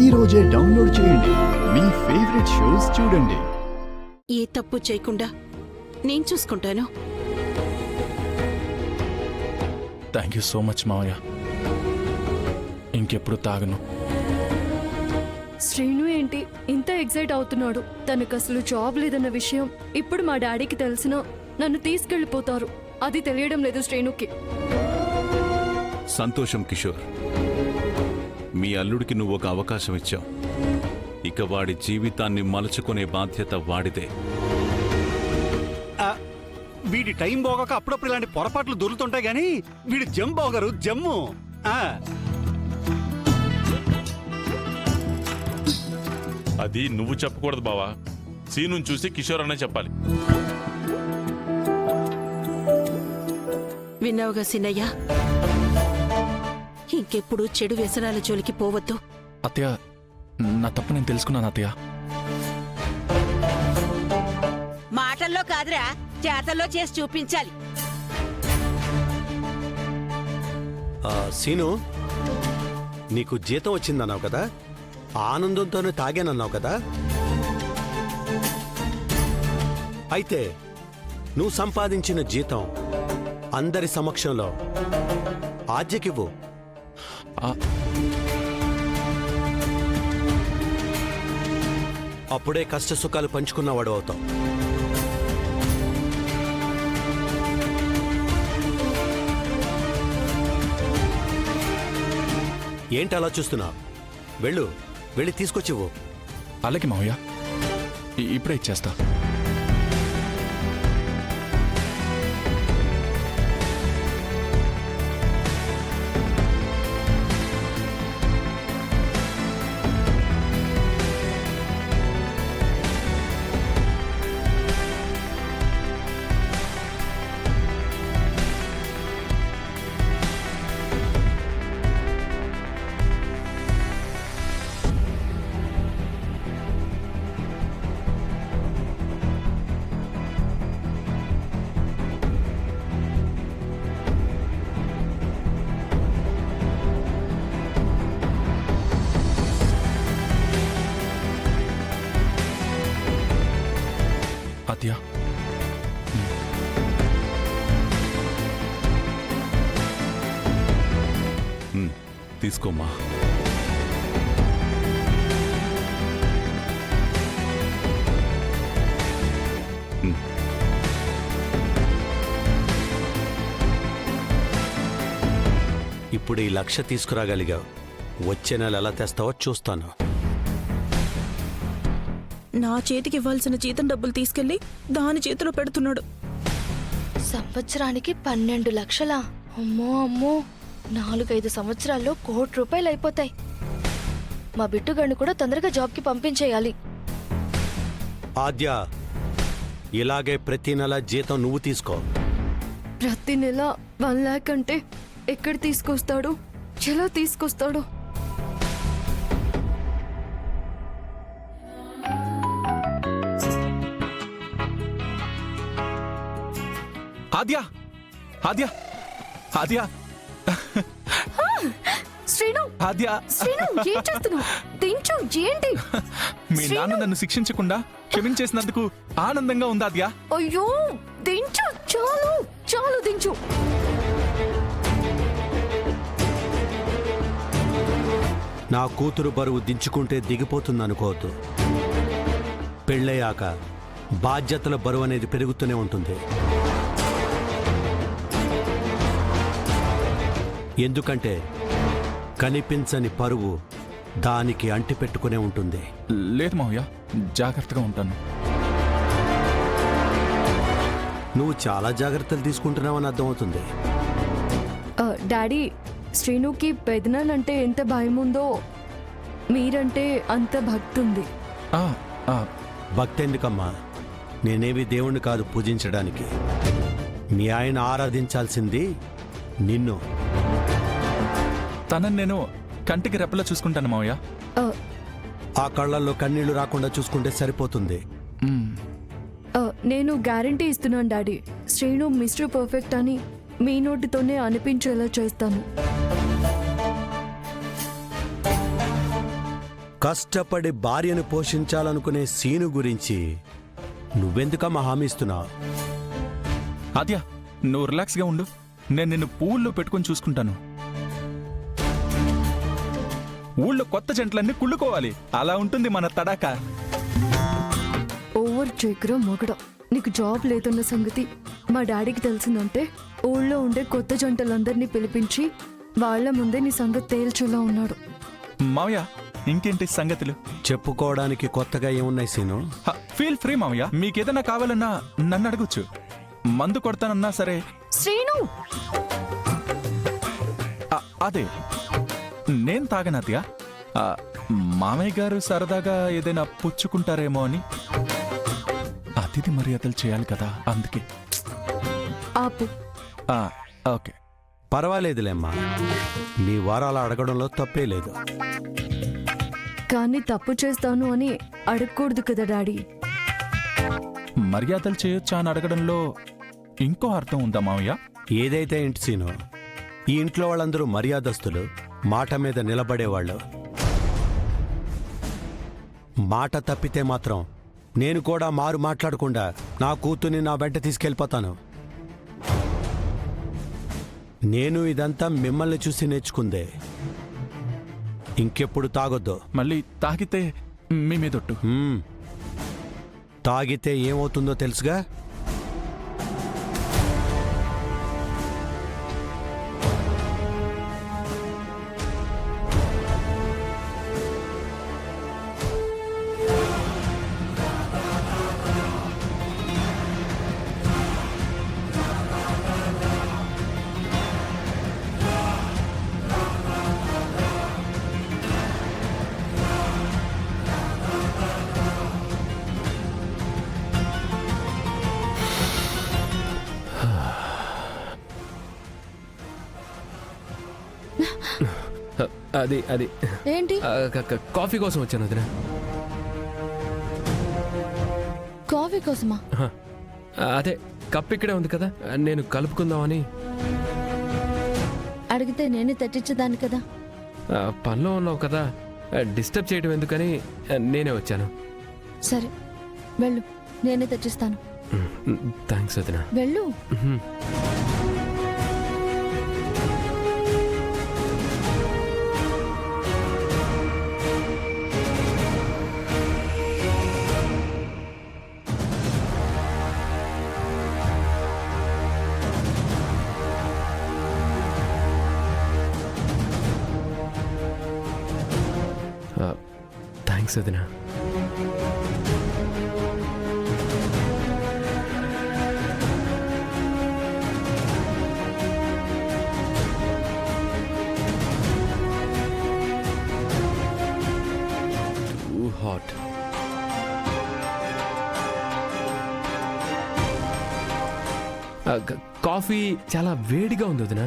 ఈ రోజే డౌన్లోడ్ చేయండి. మీ ఫేవరెట్ షోస్ చూడండి. ఏ తప్పు చేయకుండా నేను చూసుకుంటాను. థ్యాంక్ యూ సో మచ్ మావయ్య. ఇంకెప్పుడు తాగను. శ్రీను ఏంటి ఇంత ఎగ్జైట్ అవుతున్నాడు? తనకు అసలు జాబ్ లేదన్న విషయం ఇప్పుడు మా డాడీకి తెలిసినా నన్ను తీసుకెళ్లిపోతారు. అది తెలియడం లేదు శ్రీనుకి. సంతోషం కిషోర్, మీ అల్లుడికి నువ్వు ఒక అవకాశం ఇచ్చావు. ఇక వాడి జీవితాన్ని మలుచుకునే బాధ్యత వాడిదే. వీడి టైం బాగోక అప్పుడప్పుడు ఇలాంటి పొరపాట్లు దొరుకుతుంటాయి గాని వీడి జమ్ బాగారు జమ్ము. అది నువ్వు చెప్పకూడదు బావా. సీను చూసి కిషోర్ అనే చెప్పాలి. విన్నావుగా సిన్నయ్య, ఇంకెప్పుడు చెడు వ్యసనాల జోలికి పోవద్దు. అత్తయ్య, నా తప్పు నేను తెలుసుకున్నాను అత్తయ్య. మాటల్లో కాదురా, చేతల్లో చేసి చూపించాలి. సీను, నీకు జీతం వచ్చిందన్నావు కదా, ఆనందంతోనే తాగానన్నావు కదా. అయితే నువ్వు సంపాదించిన జీతం అందరి సమక్షంలో ఆద్యకివ్వు. అప్పుడే కష్ట సుఖాలు పంచుకున్నవాడు అవుతావు. ఏంటి అలా చూస్తున్నావు? వెళ్ళి తీసుకొచ్చివ్వు. అలాగే మావయ్య, ఇప్పుడే ఇచ్చేస్తా. అత్తయ్య, తీసుకోమ్మా. ఇప్పుడు ఈ 1,00,000 తీసుకురాగలిగావు. వచ్చే నెల ఎలా తెస్తావో చూస్తాను. నా చేతికి ఇవ్వాల్సిన జీతం డబ్బులు తీసుకెళ్లి దాని చేతిలో పెడుతున్నాడు. సంవత్సరానికి 12 లక్షలా? అమ్మో అమ్మో, 4-5 సంవత్సరాల్లో ₹1,00,00,000 అయిపోతాయి. మా బిట్టుగాడిని కూడా తొందరగా జాబ్కి పంపించేయాలి. ఆద్య, ఇలాగే ప్రతి నెల జీతం నువ్వు తీసుకో. ప్రతి నెల 1 లాక్ అంటే ఎక్కడ తీసుకొస్తాడు? ఎలా తీసుకొస్తాడు? ఆద్య, ఆద్య, ఆద్య, శ్రీను, ఆద్య, శ్రీను ఏం చేస్తున్నావు? దించు. ఏంటి? మీ నాన్న నన్ను శిక్షించకుండా క్షమించేసినందుకు ఆనందంగా ఉందా ఆద్య? అయ్యో, దించు. చాలు చాలు, దించు. నా కూతురు బరువు దించుకుంటే దిగిపోతుందనుకోవద్దు. పెళ్ళయ్యాక బాధ్యతల బరువు అనేది పెరుగుతూనే ఉంటుంది. ఎందుకంటే కనిపించని పరువు దానికి అంటిపెట్టుకునే ఉంటుంది. లేదు మావయ్య, జాగ్రత్తగా ఉంటాను. నువ్వు చాలా జాగ్రత్తలు తీసుకుంటున్నావని అర్థమవుతుంది. డాడీ, శ్రీనుకి పెదనానంటే ఎంత భయం ఉందో మీరంటే అంత భక్తి ఉంది. భక్తి ఎందుకమ్మా? నేనేవి దేవుణ్ణి కాదు పూజించడానికి. మీ ఆయన ఆరాధించాల్సింది నిన్ను. తనని నేను కంటికి రెప్పలా చూసుకుంటాను మావయ్య. ఆ కళ్ళల్లో కన్నీళ్లు రాకుండా చూసుకుంటే సరిపోతుంది. నేను గ్యారంటీ ఇస్తున్నాను డాడీ, శ్రీను మిస్టర్ పర్ఫెక్ట్ అని మీ నోటితోనే అనిపించేలా చేస్తాను. కష్టపడి భార్యను పోషించాలనుకునే సీను గురించి నువ్వెందుకమ్మా హామీ ఇస్తున్నావు? ఆద్య, నువ్వు రిలాక్స్గా ఉండు. నేను నిన్ను పూల్లో పెట్టుకొని చూసుకుంటాను. ఊళ్ళో కొత్త జంటలన్నీ కుళ్ళుకోవాలి. అలా ఉంటుంది మన తడాక. ఓవర్ చేయకురా మొగడ. నీకు జాబ్ లేదన్న సంగతి మా డాడీకి తెలిసిందంటే ఊళ్ళో ఉండే కొత్త జంటలందరినీ పిలిపించి వాళ్ళ ముందే నీ సంగతి తేల్చేలా ఉన్నాడు. మావయ్య, ఇంకేంటి సంగతులు? చెప్పుకోవడానికి కొత్తగా ఏమున్నాయి సీను? ఫీల్ ఫ్రీ మావయ్య. మీకేదైనా కావాలన్నా నన్ను అడగొచ్చు. మందు కొడతానన్నా సరే. శ్రీను, అదే నేను తాగనద్యా. మామయ్య గారు సరదాగా ఏదైనా పుచ్చుకుంటారేమో అని. అతిథి మర్యాదలు చేయాలి కదా, అందుకే. ఆపు. ఓకే, పర్వాలేదులేమ్మా, నీ వారాలు అడగడంలో తప్పే లేదు. కానీ తప్పు చేస్తాను అని అడగకూడదు కదా డాడీ. మర్యాదలు చేయొచ్చా అని అడగడంలో ఇంకో అర్థం ఉందా మావయ్య? ఏదైతే ఏంటి సీను, ఈ ఇంట్లో వాళ్ళందరూ మర్యాదస్తులు, మాట మీద నిలబడేవాళ్ళు. మాట తప్పితే మాత్రం నేను కూడా మారు మాట్లాడకుండా నా కూతుర్ని నా వెంట తీసుకెళ్ళిపోతాను. నేను ఇదంతా మిమ్మల్ని చూసి నేర్చుకుందే. ఇంకెప్పుడు తాగొద్దు. మళ్ళీ తాగితే మీ మీదొట్టు. తాగితే ఏమవుతుందో తెలుసుగా? అది అది ఏంటి? కాఫీ కోసం వచ్చాను వదిన. కాఫీ కోసమా? అదే కప్ ఇక్కడే ఉంది కదా, నేను కలుపుకుందామని. అడిగితే నేనే తెచ్చిచ్చేదాన్ని కదా. పనిలో ఉన్నావు కదా, డిస్టర్బ్ చేయడం ఎందుకని నేనే వచ్చాను. సరే వెళ్ళు, నేనే తెచ్చిస్తాను. థ్యాంక్స్ వదిన. వెళ్ళు. థ్యాంక్స్ వదిన. హాట్. కాఫీ చాలా వేడిగా ఉంది వదిన.